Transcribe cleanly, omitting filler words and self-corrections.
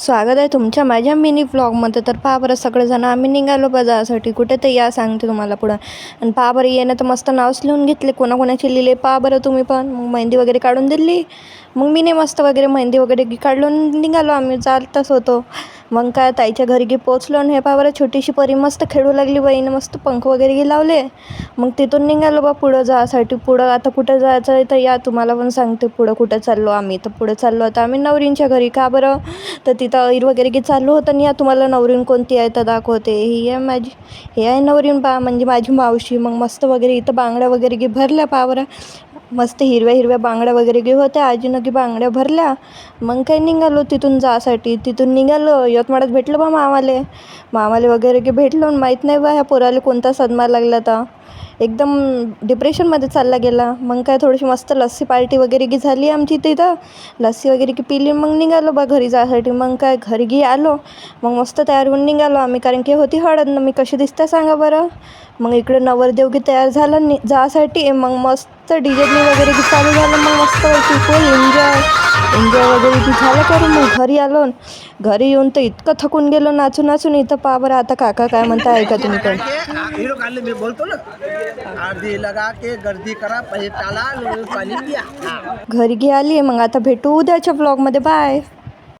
स्वागत आहे तुमच्या माझ्या मिनी व्लॉगमध्ये. तर पहा बरं सगळेजण आम्ही निघालो बाजारासाठी. कुठे तर या सांगते तुम्हाला पुढं. आणि पहा बरं येणं तर मस्त नावच लिहून घेतले, कोणाकोणाचे लिहिले पहा बरं तुम्ही पण. मग मेहंदी वगैरे काढून दिली. मग मी मस्त वगैरे मेहंदी वगैरे काढून निघालो आम्ही, चालतच होतो. मग काय ताईच्या घरी पोचलो आणि हे पहा बरं छोटीशी परी मस्त खेळू लागली. बाईनं मस्त पंख वगैरे लावले. मग तिथून निघालो बा पुढं जायसाठी. पुढं आता कुठं जायचं आहे तर या तुम्हाला पण सांगते पुढं कुठं चाललो आम्ही. तर पुढं चाललो आता आम्ही नवरींच्या घरी. का बरं तर तिथं ऐर वगैरे चालू होतं आणि या तुम्हाला नवरीन कोणती आहे तर दाखवते. ही आहे माझी, हे आहे नवरीन पहा, म्हणजे माझी मावशी. मग मस्त वगैरे इथं बांगड्या वगैरे भरल्या पहा बरं. मस्त हिरव्या हिरव्या बांगड्या वगैरे होत्या. आजीनं की बांगड्या भरल्या. मग काही निघालो तिथून जासाठी. तिथून निघालो यवतमाळात भेटलं बा मामाले वगैरे भेटलो. माहीत नाही बा ह्या पोराला कोणता सदमा लागला तर एकदम डिप्रेशनमध्ये चालला गेला. मग काय थोडीशी मस्त लस्सी पार्टी वगैरे झाली आमची तिथं. लस्सी वगैरे पिली. मग निघालो बा घरी जायसाठी. मग काय घरी आलो. मग मस्त तयार होऊन निघालो आम्ही, कारण की होती हळद. मी कशी दिसते सांगा बरं. मग इकडे नवरदेव तयार झालं जासाठी. मग मस्त डीजेनी वगैरे चालू झालं. मग मस्त फुल एन्जॉय वगैरे झालं करून मग घरी आलो. घरी येऊन तर इतकं थकून गेलो नाचून नाचून. इथं पहा बरं आता काका काय म्हणता ऐका तुम्ही पण. मी बोलतो ना, आरती लगा के गर्दी करा, पहिले टाला पाणी पिया. घरी आली. मग आता भेटू उद्याच्या व्लॉगमध्ये. बाय.